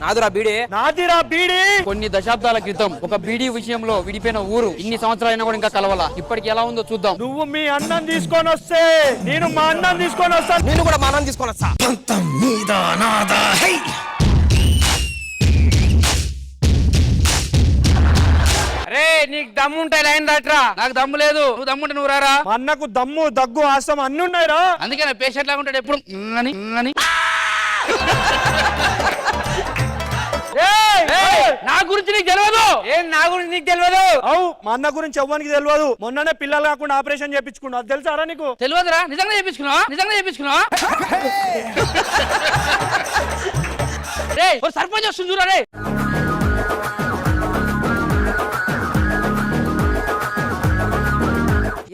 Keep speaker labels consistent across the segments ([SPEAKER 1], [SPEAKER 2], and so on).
[SPEAKER 1] నాదురా బీడి.
[SPEAKER 2] నాదిరా బీడి.
[SPEAKER 3] కొన్ని దశాబ్దాల క్రితం ఒక బీడీ విషయంలో విడిపోయిన ఊరు ఇన్ని సంవత్సరాలైనా కూడా ఇంకా కలవాలా. ఇప్పటికి ఎలా ఉందో చూద్దాం.
[SPEAKER 2] నువ్వు మీ అన్నం తీసుకొని వస్తే నేను మా అన్నం తీసుకొని వస్తాను.
[SPEAKER 1] నేను కూడా మా అన్నం తీసుకొని వస్తా.
[SPEAKER 3] అరే నీకు దమ్ము ఉంటాయి లైన్ దాట్రా. నాకు దమ్ము లేదు. నువ్వు దమ్ముంటే నువ్వు రారా.
[SPEAKER 2] మా అన్నకు దమ్ము దగ్గు ఆసం అన్ని ఉన్నాయిరా.
[SPEAKER 3] అందుకే నా పేషెంట్ లాగా ఉంటాడు ఎప్పుడు. నా గురించి నీకు తెలియదు.
[SPEAKER 1] ఏం నా గురించి నీకు తెలియదు?
[SPEAKER 2] అవు మా అన్న గురించి ఎవ్వనికి తెలియదు. మొన్ననే పిల్లలు కాకుండా ఆపరేషన్ చేయించుకున్నా. అది తెలుసారా నీకు?
[SPEAKER 3] తెలియదురా. నిజంగా చేయించుకున్నావా? నిజంగా చేయించుకున్నావా? సర్పంచ్ వస్తుంది చూడరా. రే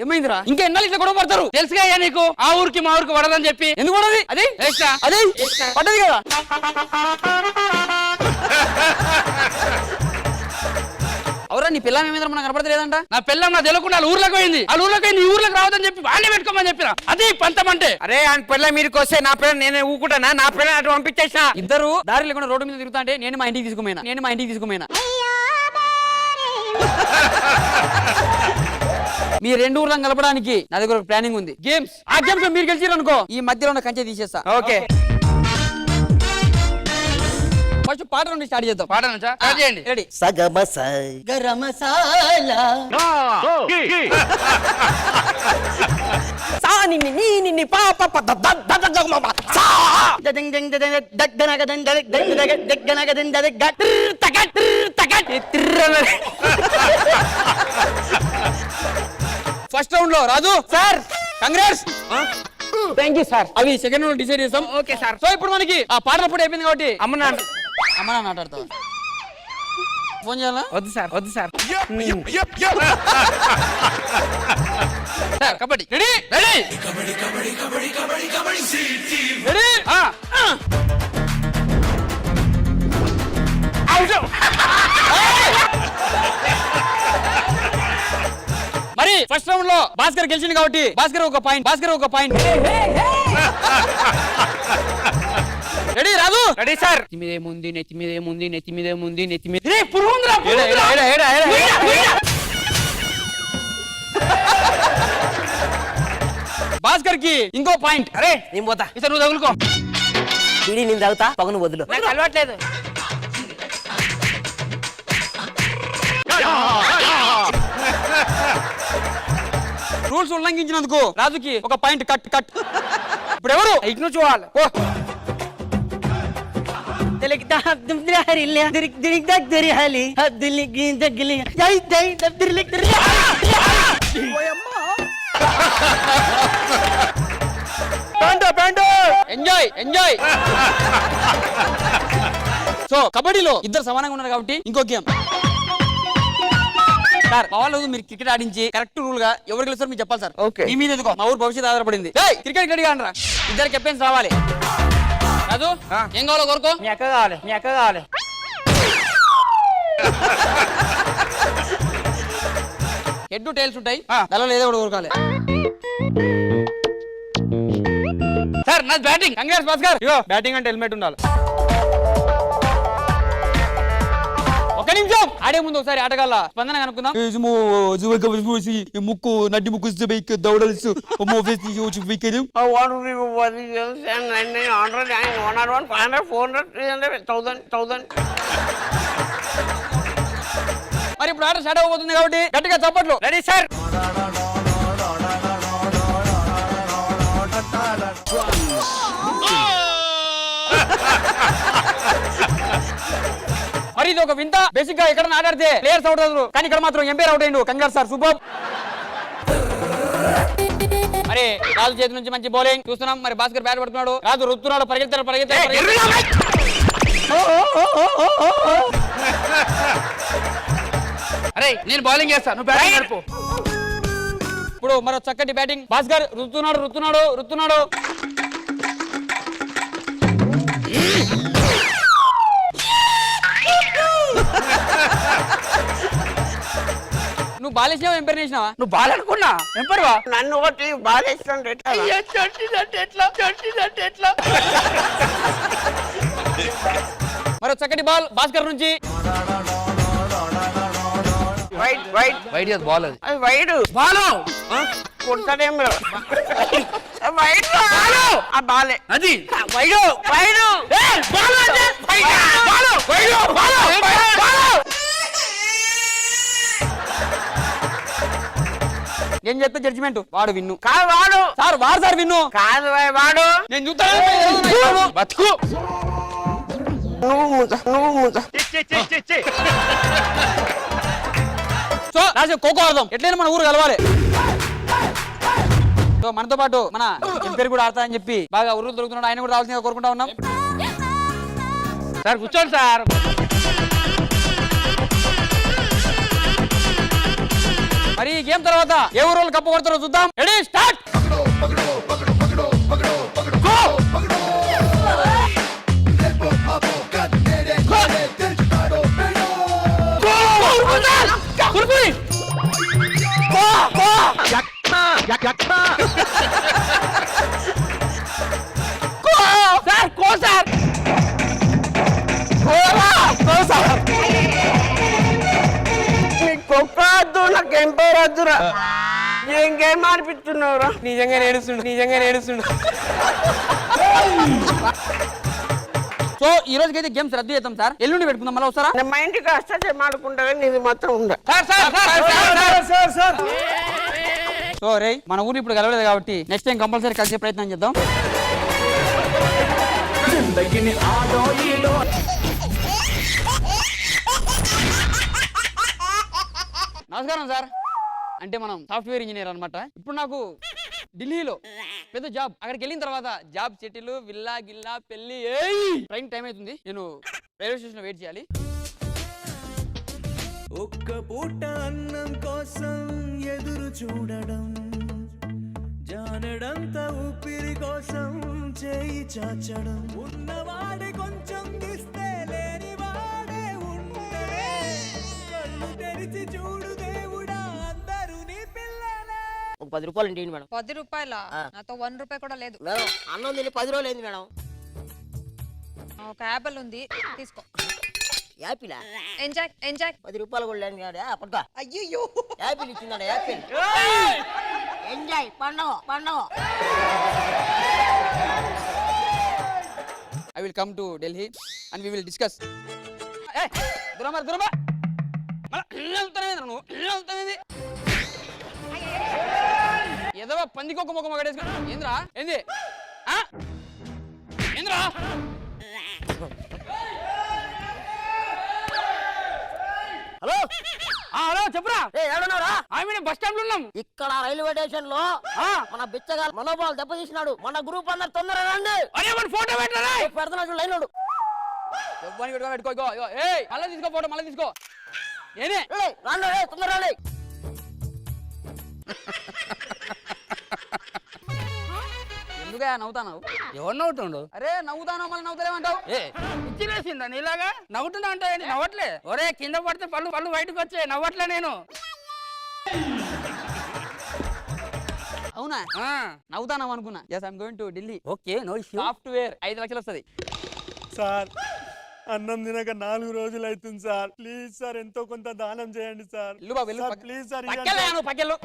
[SPEAKER 3] ఏమైందిరా? ఇంకా ఎన్నాళ్ళు ఇట్లా గొడవ పడతారు? తెలుసుగా నీకు ఆ ఊరికి మా ఊరికి పడదని చెప్పి. ఎందుకు పడది? అది అదే పడ్డది కదా. అవురా నీ పిల్లం ఏమైందా మనకు కనపడలేదంట. నా పిల్లం నా తెలియకుండా ఊర్లోకి పోయింది. ఆ ఊర్లోకి ఈ ఊర్లోకి రావద్దని చెప్పి వాళ్ళే పెట్టుకోమని చెప్పిన. అది పంతం అంటే.
[SPEAKER 1] అరే ఆయన పిల్ల మీదకి వస్తే నా పిల్ల నేనే ఊకుంటానా? నా పిల్ల అటు పంపించేసిన.
[SPEAKER 3] ఇద్దరు దారి లేకుండా రోడ్డు మీద తిరుగుతా అంటే నేను మా ఇంటికి తీసుకుపోయినా. మీ రెండు ఊర్లను కలపడానికి నా దగ్గర ఒక ప్లానింగ్ ఉంది. గేమ్స్. ఆ గేమ్స్ మీరు గెలిచారు అనుకో ఈ మధ్యలో ఉన్న కంచె తీసేస్తా.
[SPEAKER 1] ఓకే
[SPEAKER 3] ఫస్ట్ పాట నుండి స్టార్ట్ చేద్దాం. పాట నుంచా స్టార్ట్ చేయండి. రెడీ.
[SPEAKER 4] సగమస గరం మసాలా సా నిన్ని నీ నిన్ని పా పా ప ద ద ద ద మమ సా దదం దం దద దగ్గన గదం దద దగ్గన గదం దద గట్ తగట్ తగట్
[SPEAKER 3] ఫస్ట్ రౌండ్ లో Raju sir congrats.
[SPEAKER 1] Thank you sir.
[SPEAKER 3] అవి సెకండ్ రౌండ్ డిసైడ్ చేస్తాం.
[SPEAKER 1] Okay sir.
[SPEAKER 3] సో ఇప్పుడు మనకి ఆ పాటల పూట అయిపోయింది కాబట్టి అమ్మ నాన్న ఆటాడతావా? ఫోన్ చేయాలా?
[SPEAKER 1] వద్దు sir.
[SPEAKER 3] Kabaddi ready ready ready. మరి ఫస్ట్ రౌండ్ లో భాస్కర్ గెలిచింది కాబట్టి భాస్కర్ ఒక point. Ready Raju?
[SPEAKER 1] Ready sir.
[SPEAKER 3] నెత్తి మీదే ముందు భాస్కర్ కి ఇంకో పాయింట్.
[SPEAKER 1] అరే నేను పోతా.
[SPEAKER 3] ఇతను నువ్వు తగులుకో.
[SPEAKER 4] బీడి నేను తాగుతా పగను వదులు.
[SPEAKER 1] నాకు అలవాట్లేదు.
[SPEAKER 3] రూల్స్ ఉల్లంఘించినందుకు రాజుకి ఒక పాయింట్ కట్. ఇప్పుడు ఎవరు ఇటు చూడాలి? ఎంజాయ్. సో కబడ్డీలో ఇద్దరు సమానంగా ఉన్నారు కాబట్టి ఇంకో గేమ్. సార్ మా వాళ్ళు మీరు క్రికెట్ ఆడించి కరెక్ట్ రూల్ గా ఎవరు గెలుస్తారు మీరు చెప్పాలి సార్.
[SPEAKER 1] ఓకే.
[SPEAKER 3] మీ మీద ఎందుకో మా ఊరు భవిష్యత్తు ఆధారపడింది. క్రికెట్ గడిగా అనరా. ఇద్దరు కెప్టెన్స్ రావాలి. రాజు ఏం కావాలో కోరుకో.
[SPEAKER 1] మీ అక్క కావాలి.
[SPEAKER 3] హెడ్ టైల్స్ ఉంటాయి. దానిలో ఏదో కూడా కోరుకోవాలి. సార్ నా బ్యాటింగ్. కంగ్రాట్స్ భాస్కర్.
[SPEAKER 2] బ్యాటింగ్ అంటే హెల్మెట్ ఉండాలి.
[SPEAKER 3] ఒక నిమిషం ఆడే ముందు ఒకసారి ఆటగాళ్ళ స్పందన కనుక్కుందాం. ముక్కు నడ్డి ముక్కు దౌడల్స్ మరి ఇప్పుడు ఆట స్టార్ట్ అవబోతుంది కాబట్టి గట్టిగా చప్పట్లు.
[SPEAKER 1] Ready sir.
[SPEAKER 3] మరి ఇది ఒక వింత. బేసిక్ గా ఎక్కడ ఆడాడితే ప్లేయర్స్ అవుట్ అవుతారు కానీ ఇక్కడ మాత్రం ఎంపైర్ అవుట్ అయ్యిండు. Congrats sir, super. మరి రాజు చేతి నుంచి మంచి బౌలింగ్ చూస్తున్నాం. మరి భాస్కర్ బ్యాట్ పడుతున్నాడు. రాజు రుతున్నాడు. పరిగెత్తాడు. అరే నేను బౌలింగ్ చేస్తాను, నువ్వు బ్యాటింగ్ నడుపు. ఇప్పుడు మరో చక్కటి బ్యాటింగ్. భాస్కర్ రుతున్నాడు. నువ్వు బాల్ వేసినావా ఎంపైర్ వేసినావా?
[SPEAKER 1] నువ్వు బాల్ అనుకున్నా ఎంపైర్వా? నన్ను ఒకటి బాల్ వేస్తుండే ఎట్లా
[SPEAKER 3] మరో చక్కటి బాల్ భాస్కర్ నుంచి.
[SPEAKER 1] వైట్ వైట్
[SPEAKER 3] వైట్ కాదు, బాల్ అది.
[SPEAKER 1] అది వైట్
[SPEAKER 3] బాల్
[SPEAKER 1] కొడతాడేం వైట్ ఆ బాలే
[SPEAKER 3] అది
[SPEAKER 1] వైడు వైడు
[SPEAKER 3] ఏం చెప్తే జడ్జిమెంట్ వాడు విన్ను.
[SPEAKER 1] కాదు వాడు
[SPEAKER 3] సార్ వాడు సార్ విన్ను.
[SPEAKER 1] కాదు వాడు
[SPEAKER 3] నేను చూస్తాను బతుకు. సో రాజు ఖోఖో ఆడదాం, ఎట్లయినా మన ఊరు కలవాలి. సో మనతో పాటు మన ఎంపీర్ కూడా ఆడతా అని చెప్పి బాగా ఊరు దొరుకుతున్నాడు, ఆయన కూడా రావాల్సిందిగా కోరుకుంటా ఉన్నాం.
[SPEAKER 1] సార్ కూర్చోండి సార్.
[SPEAKER 3] మరి ఈ గేమ్ తర్వాత ఏ ఊరు కప్పు కొడతారో చూద్దాం. Ready start.
[SPEAKER 1] సార్ కో సార్ కొప్పద్దు నాకు ఎంపైర్ వద్దురా. ఇంకేం ఆడిపిస్తున్నావురా? నిజంగా ఏడుస్తుండు.
[SPEAKER 3] సో ఈ రోజుకైతే గేమ్స్ రద్దు చేద్దాం సార్, ఎల్లుండి పెట్టుకుందాం. మళ్ళీ వస్తారా?
[SPEAKER 1] మా ఇంటికి వస్తే మాడుకుంటా కానీ ఇది మాత్రం ఉండ.
[SPEAKER 3] సో రే మన ఊరు ఇప్పుడు కలవలేదు కాబట్టి నెక్స్ట్ టైం కంపల్సరీ కలిసే ప్రయత్నం చేద్దాం. నమస్కారం సార్. అంటే మనం సాఫ్ట్వేర్ ఇంజనీర్ అన్నమాట. ఇప్పుడు నాకు ఢిల్లీలో పెద్ద జాబ్. అక్కడికి వెళ్ళిన తర్వాత జాబ్ సెటిల్, విల్లా గిల్లా పెళ్లి. ట్రైన్ టైం అవుతుంది, నేను రైల్వే స్టేషన్ లో వెయిట్ చేయాలి.
[SPEAKER 5] ఒక్క పూట అన్నం కోసం ఎదురు చూడడం, జానడంత ఊపిరి కోసం చేయి చాచడం, ఉన్నవాడే కొంచెం ఇస్తే లేనివాడే ఉండడే, కళ్ళు తెరిచి చూడు దేవుడా అందరూ నీ పిల్లలే.
[SPEAKER 4] ఒక 10 రూపాయలు ఏంటి మేడం?
[SPEAKER 6] 10 రూపాయల? నాతో 1 రూపాయి కూడా లేదు.
[SPEAKER 4] మేడం అన్నం తిని 10 రోజులు అయింది మేడం.
[SPEAKER 6] ఒక యాపిల్ ఉంది, తీసుకో.
[SPEAKER 4] యాపిలా?
[SPEAKER 6] ఎంజాయ్
[SPEAKER 4] 10 రూపాయలు కూడా లేదు కదా పట్టుకో. అయ్యో యాపిల్ ఇచ్చిందా? యాపిల్ ఎంజాయ్ పండగ.
[SPEAKER 3] I will come to Delhi and we will discuss. దూరమా ఏదో పందికొక ముఖం ఒకటేసుకో. ఏంద్రా ఏంది? ఏంద్రా
[SPEAKER 4] హలో
[SPEAKER 3] హలో చెప్పురా.
[SPEAKER 4] ఏడున్నారా?
[SPEAKER 3] బస్ స్టాండ్ లో ఉన్నాం.
[SPEAKER 4] ఇక్కడ రైల్వే స్టేషన్ లో మన బిచ్చగా మనోబాల్ దెబ్బతీసినాడు. మన గ్రూప్ అందరు తొందరగా రండి.
[SPEAKER 3] ఫోటో పెట్టరా?
[SPEAKER 4] పెడుతున్నా చూడు లైన్
[SPEAKER 3] పెట్టుకో. మళ్ళీ తీసుకో ఫోటో, మళ్ళీ తీసుకో. ఏనే
[SPEAKER 4] రండి తొందర రండి.
[SPEAKER 3] ఎందుకు నవ్వుతావు?
[SPEAKER 1] ఎవరు నవ్వుతుండు?
[SPEAKER 3] అరే నవ్వుతాను మళ్ళీ నవ్వుతారేమంటావు?
[SPEAKER 1] ఇచ్చిలేసిందా నీలాగా నవ్వుతున్నా అంటే నవ్వట్లే. ఒరే కింద పడితే పళ్ళు బయటకు వచ్చాయి, నవ్వట్లే నేను.
[SPEAKER 3] అవునా? నవ్వుతాను అనుకున్నా. Yes I'm going to Delhi.
[SPEAKER 1] Okay no issue.
[SPEAKER 3] Software 5 లక్షలు వస్తుంది.
[SPEAKER 2] సార్ అన్నం తినక 4 రోజులు అవుతుంది సార్. ప్లీజ్ సార్ ఎంతో కొంత దానం చేయండి సార్. Please sir.
[SPEAKER 3] పక్కెళ్ళు.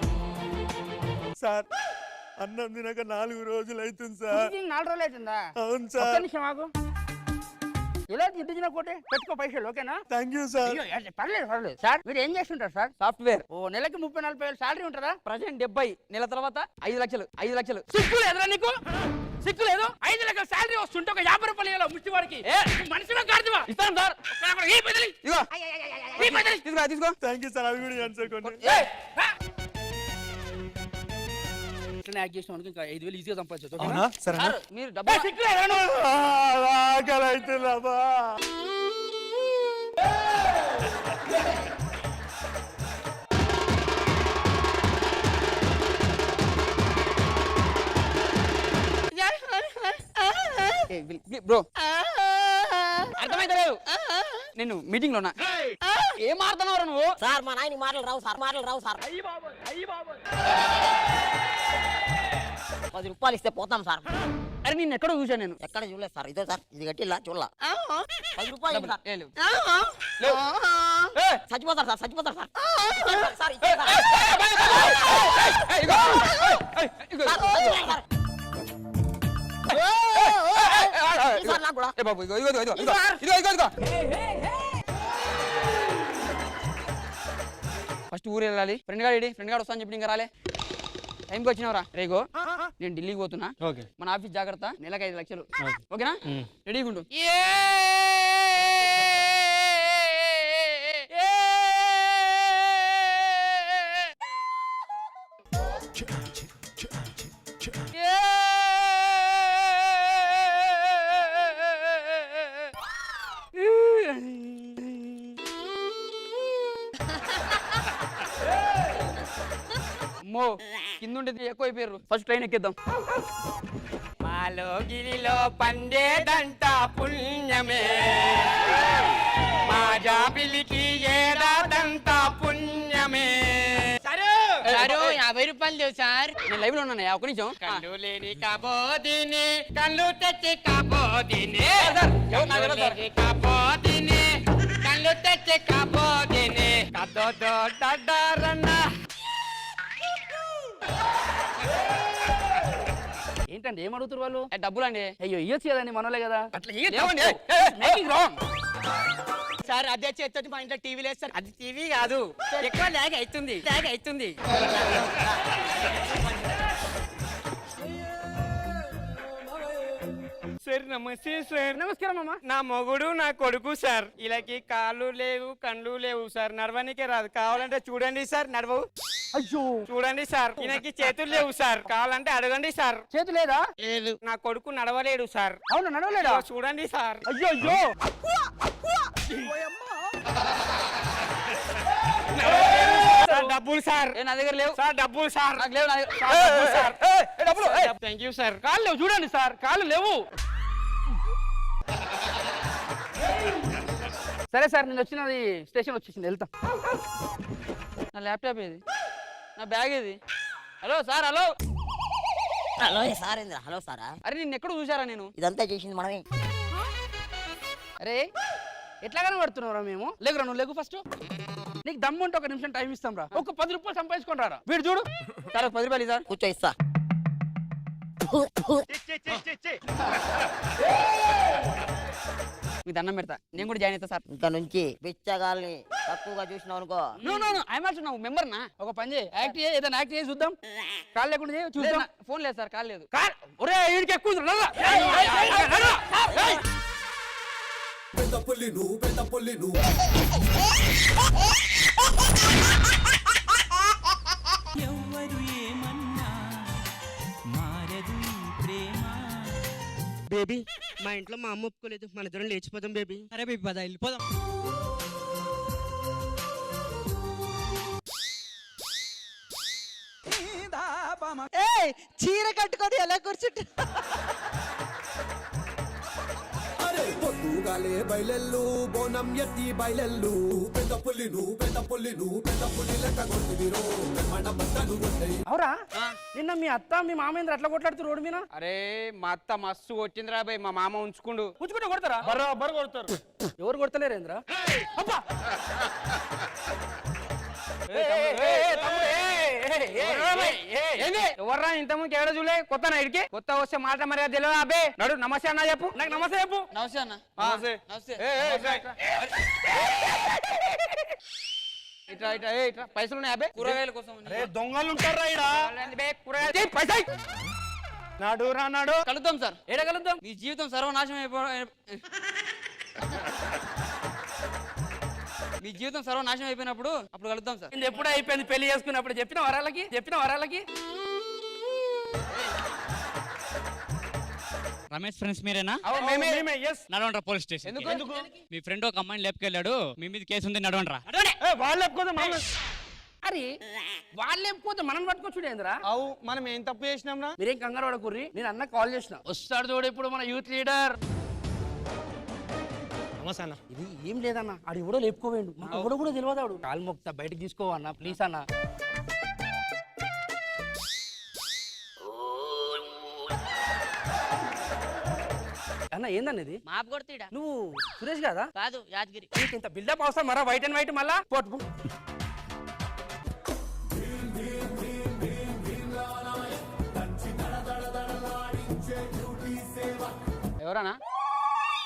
[SPEAKER 2] సార్ అన్నం తినక 4 రోజులు అవుతుంది సార్.
[SPEAKER 1] 4 రోజులు అవుతుందా?
[SPEAKER 2] అవును సార్.
[SPEAKER 1] మాకు ఇలా ఇంటి చిన్న కోటే పెట్టుకో పైసలు. ఓకేనా?
[SPEAKER 2] Thank you sir.
[SPEAKER 1] పర్లేదు సార్. మీరు ఏం చేస్తుంటారు సార్?
[SPEAKER 3] సాఫ్ట్వేర్.
[SPEAKER 1] ఓ నెలకి 30-40 వేలు శాలరీ ఉంటుందా?
[SPEAKER 3] ప్రజెంట్ 70, నెల తర్వాత 5 లక్షలు.
[SPEAKER 1] సిక్కు లేదురా నీకు? సిక్కు లేదు? 5 లక్షల శాలరీ వస్తుంటే ఒక 50 రూపాయలు ఇవ్వాలి ముష్టి వాడికి. మనిషిలో కాదువా?
[SPEAKER 3] ఇస్తాను సార్. తీసుకో.
[SPEAKER 2] Thank you sir. అవి కూడా ఇవ్వండి సార్ కొన్ని.
[SPEAKER 1] యాక్ట్ చేసిన వాడికి ఇంకా 5,000 ఈజీగా సంపాదించవచ్చు.
[SPEAKER 2] అవునా? సరే
[SPEAKER 3] మీరు డబ్బా
[SPEAKER 2] ఆకలి అవుతుందమ్మా.
[SPEAKER 3] బ్రో అర్థమైతలేదు. నేను మీటింగ్ లో ఉన్నా. ఏం మారుతున్నావు నువ్వు?
[SPEAKER 4] సార్ మా నాయన మాటలు రావు సార్. 10 రూపాయలు ఇస్తే పోతాం సార్.
[SPEAKER 3] అరే నేను ఎక్కడో చూసాను నేను.
[SPEAKER 4] ఎక్కడ చూడలేదు సార్, ఇదో సార్ ఇది కట్టిల్లా చూడలా. 10 రూపాయలు
[SPEAKER 3] డబ్బులు.
[SPEAKER 4] సార్.
[SPEAKER 3] ఏ లేవు. ఏ,
[SPEAKER 4] చచ్చిపోతారు సార్, చచ్చిపోతారు సార్. సార్ ఇచ్చేయండి సార్.
[SPEAKER 3] ఏ, ఇగో. ఇగో.
[SPEAKER 4] సార్, చచ్చిపోతారు సార్. ఈ సార్ నాకు కూడా.
[SPEAKER 3] ఏ బాబు, ఇగో ఇగో ఇగో ఇగో ఇగో ఇగో ఇగో. ఫస్ట్ ఊరు వెళ్ళాలి. ఫ్రెండ్ గాడు వస్తా అని చెప్పి ఇంకా రాలే. టైంకి వచ్చినావురా. రేగో నేను ఢిల్లీకి పోతున్నా.
[SPEAKER 2] ఓకే
[SPEAKER 3] మన ఆఫీస్ జాగ్రత్త. నెలకు 5 లక్షలు. ఓకేనా? రెడీగా ఉండు. అమ్మో కింద ఉండేది ఎక్కువ అయిపోయారు. ఫస్ట్ ట్రైన్ ఎక్కిద్దాం.
[SPEAKER 1] మాలో గిరిలో పండేదంట పుణ్యమే, మా జాబిలికి ఏడాదంట పుణ్యమే.
[SPEAKER 3] సారు 50 రూపాయలు లేవు సార్. నేను లైవ్ లో ఉన్నాను. ఒక నిమిషం.
[SPEAKER 1] కళ్ళు లేని కాబోదిని, కళ్ళు తెచ్చి కాబోదిని, కళ్ళు లేని కాబోదిని, కళ్ళు తెచ్చి కాబోదిని, కదోదో డడ్డారన్న. ఏంటండి ఏం అడుగుతారు వాళ్ళు?
[SPEAKER 3] డబ్బులు అండి.
[SPEAKER 1] అయ్యో ఇయ్యొచ్చు కదండి, మనలే కదా.
[SPEAKER 3] అట్లా
[SPEAKER 4] సార్ అదే చేస్తుంది మా ఇంట్లో టీవీ లేదు సార్.
[SPEAKER 1] అది టీవీ కాదు, ఎక్కువ ల్యాగ్ అవుతుంది. సార్ నమస్తే సార్. నమస్కారం అమ్మా. నా మొగుడు నా కొడుకు సార్, ఇలాకి కాళ్ళు లేవు కండ్లు లేవు సార్, నడవనికే రాదు. కావాలంటే చూడండి సార్, నడవవు. అయ్యో చూడండి సార్, ఈయనకి చేతులు లేవు సార్, కావాలంటే అడగండి సార్. చేతులు లేదా? లేదు. నా కొడుకు నడవలేడు సార్. అవును నడవలేడు. చూడండి సార్. అయ్యో అయ్యో డబ్బులు సార్.
[SPEAKER 3] నా దగ్గర లేవు
[SPEAKER 1] సార్, డబ్బులు సార్.
[SPEAKER 3] నాకు లేవు.
[SPEAKER 1] డబ్బులు. Thank you sir. కాళ్ళు లేవు చూడండి సార్, కాళ్ళు లేవు. సరే సార్, నేను వచ్చినది స్టేషన్ వచ్చేసింది, వెళ్తా.
[SPEAKER 3] నా ల్యాప్టాప్ ఏది? నా బ్యాగ్ ఏది? Hello sir. Hello
[SPEAKER 4] hello sir. ఏంద్రా హలో సారా?
[SPEAKER 3] అరే నిన్ను ఎక్కడ చూసారా నేను?
[SPEAKER 4] ఇదంతా చేసింది మనమే.
[SPEAKER 1] అరే ఎట్లా కనబడుతున్నావురా మేము? లేకురా నువ్వు, లేకు ఫస్ట్. నీకు దమ్ము ఉంటే 1 నిమిషం టైం ఇస్తాం రా. ఒక 10 రూపాయలు సంపాదించుకొని రారా. వీడు చూడు.
[SPEAKER 3] సార్ 10 రూపాయలు సార్.
[SPEAKER 4] కూర్చో ఇస్తా.
[SPEAKER 3] మీకు దండం పెడతా, నేను కూడా జాయిన్ అవుతా సార్.
[SPEAKER 4] ఇంకా నుంచి బిచ్చగాల్ని తక్కువగా చూసినావు అనుకో.
[SPEAKER 3] నువ్వు మెంబర్ నా.
[SPEAKER 1] ఒక పని చేయి, యాక్ట్ చేయి, ఏదైనా యాక్ట్ చేసి చూద్దాం. కాళ్ళు లేకుండా చేయి, చూద్దాం.
[SPEAKER 3] ఫోన్ లేదు సార్, కాల్ లేదు.
[SPEAKER 1] ఒరే వీడికి ఎక్కువ ఉంది, నల్ల.
[SPEAKER 5] పెద్ద పుల్లి నువ్వు ఎవ్వరు ఏమన్నా మారదు ఈ ప్రేమ.
[SPEAKER 7] బేబీ మా ఇంట్లో మా అమ్మ ఒప్పుకోలేదు, మన ఇద్దరం లేచిపోదాం బేబీ.
[SPEAKER 5] అరే బేబీ పద వెళ్ళిపోదాం.
[SPEAKER 7] చీర కట్టుకొని ఎలా కూర్చుంటా?
[SPEAKER 5] పొద్దుగాలే బయలెల్లు బోనం ఎత్తి బయలెల్లు, పెద్ద పుల్లి లెక్క కొట్టిదిరో మన బట్టలు కొట్టాయి.
[SPEAKER 1] అవురా, నిన్న మీ అత్త మీ మామేంద్ర అట్లా కొట్లాడుతూ రోడ్డు మీద.
[SPEAKER 3] అరే మా అత్త మస్తు వచ్చిందిరా బాయ్, మా మామ ఉంచుకుండు.
[SPEAKER 1] ఉంచుకుంటే కొడతారా? బర్ర కొడతారు. ఎవరు కొడతలేరేంద్ర?
[SPEAKER 3] ఎవర్రా ఇంతకుముందు ఎవరో చూలే? కొత్త ఇడికి కొత్త వస్తే మాట మర్యాద తెలియదు. అబ్బే నడు, నమస్తే అన్న చెప్పు.
[SPEAKER 1] నాకు నమస్తే చెప్పు.
[SPEAKER 3] నమస్తే అన్న. నమస్తే. ఇట్లా ఇట్లా ఇట్లా పైసలు ఉన్నాయి అబ్బే, కూరగాయల కోసం.
[SPEAKER 2] దొంగలు ఉంటారా
[SPEAKER 3] కూరగాయలు పైసలు.
[SPEAKER 2] నాడు
[SPEAKER 3] కలుద్దాం సార్.
[SPEAKER 1] ఏడ కలుద్దాం?
[SPEAKER 3] మీ జీవితం సర్వనాశనం మీ జీవితం సర్వనాశనం అయిపోయినప్పుడు అప్పుడు కలుద్దాం సార్.
[SPEAKER 1] ఎప్పుడూ అయిపోయింది పెళ్లి చేసుకున్నప్పుడు. చెప్పిన వరాలకి
[SPEAKER 8] రమేష్ ఫ్రెండ్స్ మీరేనా? నడవండ్రా పోలీస్ స్టేషన్.
[SPEAKER 1] ఎందుకు?
[SPEAKER 8] మీ ఫ్రెండ్ ఒక అమ్మాయిని లేపుకెళ్ళాడు, మీ మీద కేసు ఉంది, నడవండ్రా.
[SPEAKER 1] అరే వాళ్ళు లేకపోతే మనం పట్టుకొచ్చుడేంద్రా?
[SPEAKER 2] అవు మనం ఏం తప్పు చేసినాం రా?
[SPEAKER 1] మీరేం కంగారు పడకుర్రి, నేను అన్న కాల్ చేసిన. వస్తాడు చూడు ఇప్పుడు మన యూత్ లీడర్. ఇది ఏం లేదన్న, ఆడు ఎవడో లేపుకోవేండు, మాకు ఎవడో కూడా తెలియదాడు. కాలు మొక్తా బయటకు తీసుకోవన్నా ప్లీజ్ అన్న.
[SPEAKER 4] అన్న ఏందన్నది
[SPEAKER 7] మాపు కొడుతీడా
[SPEAKER 4] నువ్వు సురేష్ కదా
[SPEAKER 7] కాదు యాదగిరి
[SPEAKER 4] నీకు ఇంత బిల్డప్ అవసరం మరా వైట్ అండ్ వైట్ మళ్ళా పోటు
[SPEAKER 3] ఎవరన్నా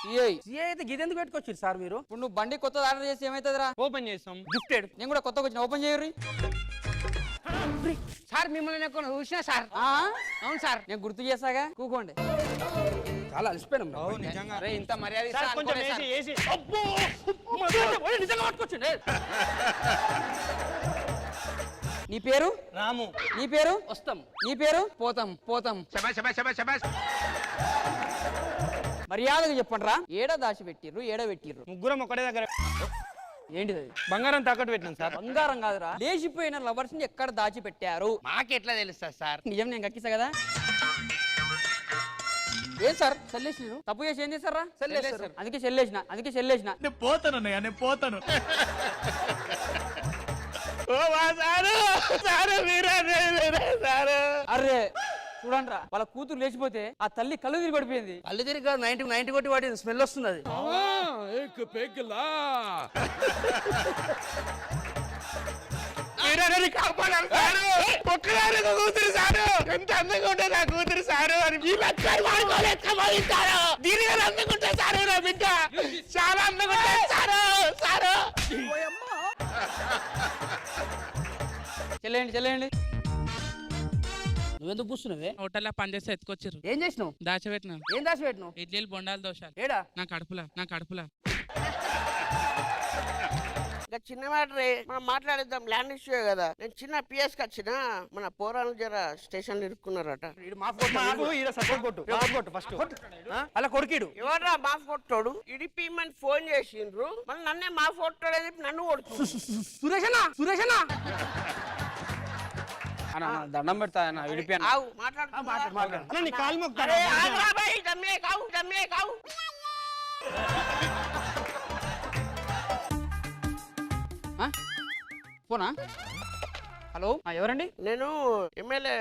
[SPEAKER 3] సిఐ
[SPEAKER 4] సిఏ అయితే గిదెందుకు పెట్టుకొచ్చారు సార్ మీరు
[SPEAKER 3] ఇప్పుడు నువ్వు బండి కొత్తది ఆర్డర్ చేసి ఏమైతుందిరా?
[SPEAKER 1] ఓపెన్ చేస్తాం.
[SPEAKER 4] గిఫ్టెడ్
[SPEAKER 3] నేను కూడా కొత్తగా వచ్చిన ఓపెన్ చేయరు.
[SPEAKER 4] సార్ మిమ్మల్ని చూసినా సార్ అవును సార్
[SPEAKER 3] నేను గుర్తు చేస్తాగా, కూకోండి.
[SPEAKER 4] చాలా అలసిపోయినాం
[SPEAKER 1] నిజంగా.
[SPEAKER 3] అరే ఇంత మర్యాద
[SPEAKER 1] సార్
[SPEAKER 3] ఇస్తా
[SPEAKER 1] కొంచెం
[SPEAKER 3] అనుకోలే సార్.
[SPEAKER 1] ఏసి
[SPEAKER 4] నిజంగా పట్టుకొచ్చిండే
[SPEAKER 3] నీ పేరు
[SPEAKER 1] రాము.
[SPEAKER 3] నీ పేరు
[SPEAKER 4] వస్తాం
[SPEAKER 3] నీ పేరు పోతాం పోతాం. మర్యాదగా చెప్పండి రా. ఏడ దాచి పెట్టిర్రు, ఏడ పెట్టిర్రు?
[SPEAKER 1] ముగ్గురం ఒకటే దగ్గర
[SPEAKER 3] ఏంటిది అది?
[SPEAKER 1] బంగారం తాకట్టు పెట్టినాం సార్.
[SPEAKER 3] బంగారం కాదురా, లేచిపోయిన లవర్స్ ని ఎక్కడ దాచి పెట్టారు?
[SPEAKER 7] మాకెట్లా తెలుస్తా సార్
[SPEAKER 3] నిజం నేను కక్కిస్తా కదా. ఏం సార్ చెల్లేసిరు? తప్పు చేసి ఏం చేస్తారా?
[SPEAKER 4] చెల్లేశారు.
[SPEAKER 3] అందుకే చెల్లేసిన
[SPEAKER 8] నేను పోతాను అన్నయ్య, నేను పోతాను.
[SPEAKER 3] అరే చూడండి రా, వాళ్ళ కూతురు లేచిపోతే ఆ తల్లి కళ్ళు తిరిగి పడిపోయింది.
[SPEAKER 4] కళ్ళు తిరిగి 90 కొట్టి వాటి స్మెల్ వస్తుంది అది
[SPEAKER 1] కూతురు సారు ఎంత అందంగా ఉంటే నా కూతురు సారు అని దీని అందంగా ఉంటా సారు నా బిడ్డ చాలా అందంగా ఉంటాయి సారు సారు.
[SPEAKER 3] చెల్లేయండి.
[SPEAKER 4] నువ్వెందుకు కూర్చున్నావే
[SPEAKER 7] హోటల్లో పనిచేస్తే ఎత్తుకొచ్చారు
[SPEAKER 4] ఏం చేసినావు
[SPEAKER 7] దాచిపెట్టినా
[SPEAKER 4] ఏం దాచి పెట్టినావు
[SPEAKER 7] ఇడ్లీలు బొండాలు దోషాలు
[SPEAKER 4] ఏడా
[SPEAKER 7] నా కడుపులా
[SPEAKER 9] ఇంకా చిన్న మ్యాటరే మనం మాట్లాడిద్దాం. ల్యాండ్ ఇష్యూ కదా. నేను చిన్న పిఎస్ కి వచ్చిన మన పోరాలు జర స్టేషన్ లో ఇరుక్కున్నారట.
[SPEAKER 4] అలా కొడుకిడు
[SPEAKER 9] ఎవరా మాఫ్ కొట్టాడు ఇడిపిమని ఫోన్ చేసిండ్రు. మళ్ళీ నన్నే మాఫ్ కొట్టాడు అని చెప్పి నన్ను కొడుతుంది.
[SPEAKER 4] సురేషనా
[SPEAKER 3] అన్న దండం పెడతా అన్న, విడిపోయాను.
[SPEAKER 9] ఆవు మాట్లాడు.
[SPEAKER 1] నీ కాలు మొక్తా.
[SPEAKER 9] అరే ఆగ్రా భాయ్, దమ్మే కావు
[SPEAKER 3] పోనా? హలో ఎవరండి?
[SPEAKER 9] నేను ఎమ్మెల్యే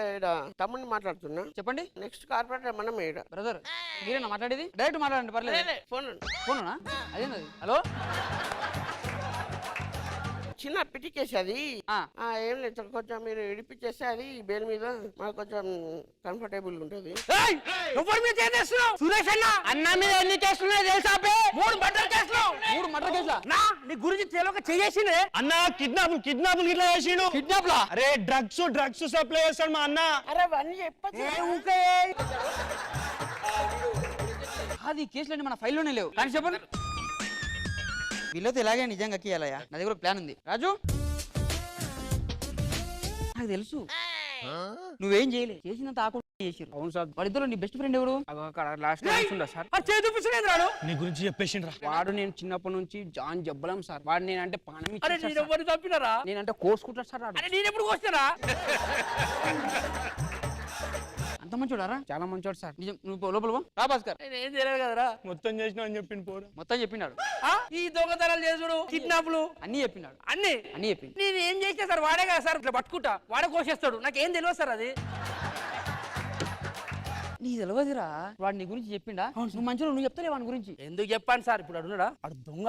[SPEAKER 9] తమ్ముడిని మాట్లాడుతున్నా.
[SPEAKER 3] చెప్పండి.
[SPEAKER 9] నెక్స్ట్ కార్పొరేటర్ మనం ఈడ.
[SPEAKER 3] బ్రదర్ మీరేనా మాట్లాడేది? డైరెక్ట్ మాట్లాడండి, పర్లేదు.
[SPEAKER 9] ఫోన్
[SPEAKER 3] ఫోనా? అదేంది? హలో
[SPEAKER 9] చిన్న పిటికేసి అది ఏం లేదు, కొంచెం మీరు ఇడిపించేస్తే అది బెయిల్ మీద మాకు కొంచెం కంఫర్టబుల్ ఉంటుంది.
[SPEAKER 4] సురేష్ అన్న మీద ఎన్ని కేసులు తెలుసా? 3 మర్డర్ కేసులు నీ గురించి తెలియక చేసిండే
[SPEAKER 2] అన్న కిడ్నాప్ ఇట్లా చేసిండు.
[SPEAKER 3] కిడ్నాప్ లా?
[SPEAKER 2] అరే డ్రగ్స్ సప్లై చేస్తాడు మా అన్న.
[SPEAKER 9] అరే అవన్నీ చెప్పచ్చు.
[SPEAKER 3] అది కేసులన్నీ మన ఫైల్లోనే లేవు కానీ చెప్పండి. వీళ్ళతో ఇలాగే నిజంగా కక్కియాలయ్యా. నా దగ్గర ప్లాన్ ఉంది. రాజు నాకు తెలుసు నువ్వేం చేయలే, చేసినంత ఆకుండా చేసిరు. అవును సార్. వాళ్ళిద్దరు నీ బెస్ట్ ఫ్రెండ్ ఎవరు?
[SPEAKER 4] లాస్ట్ సార్ చేతుపిస్తున్నాడు
[SPEAKER 2] నీ గురించి చెప్పేసిండ్రా.
[SPEAKER 4] వాడు నేను చిన్నప్పటి నుంచి జాన్ జబ్బలం సార్. వాడు నేనంటే పానం చంపినారా? నేనంటే కోసుకుంటాడు సార్. నేను ఎప్పుడు కోస్తారా?
[SPEAKER 3] అంత మంచోడారా? చాలా మంచోడు సార్. నిజం. నువ్వు లోపల పో. రా భాస్కర్.
[SPEAKER 4] ఏం తెలియదు కదరా.
[SPEAKER 2] మొత్తం చేసినా అని చెప్పిండు పోరా.
[SPEAKER 3] మొత్తం చెప్పినాడు.
[SPEAKER 4] ఈ దొంగతనాలు చేసుడు, కిడ్నాప్లు
[SPEAKER 3] అన్ని చెప్పినాడు.
[SPEAKER 4] అన్ని
[SPEAKER 3] చెప్పింది.
[SPEAKER 4] నేను ఏం చేసినా సార్ వాడే కదా సార్ ఇట్లా పట్టుకుంటా వాడే కోసేస్తాడు. నాకేం తెలియదు సార్ అది.
[SPEAKER 3] నీ తెలియదురా, వాడు నీ గురించి చెప్పిండా? నువ్వు మంచిగా నువ్వు చెప్తాలే వాడి గురించి.
[SPEAKER 4] ఎందుకు చెప్పాను సార్? ఇప్పుడు అడుగున్నాడా? అడు దొంగ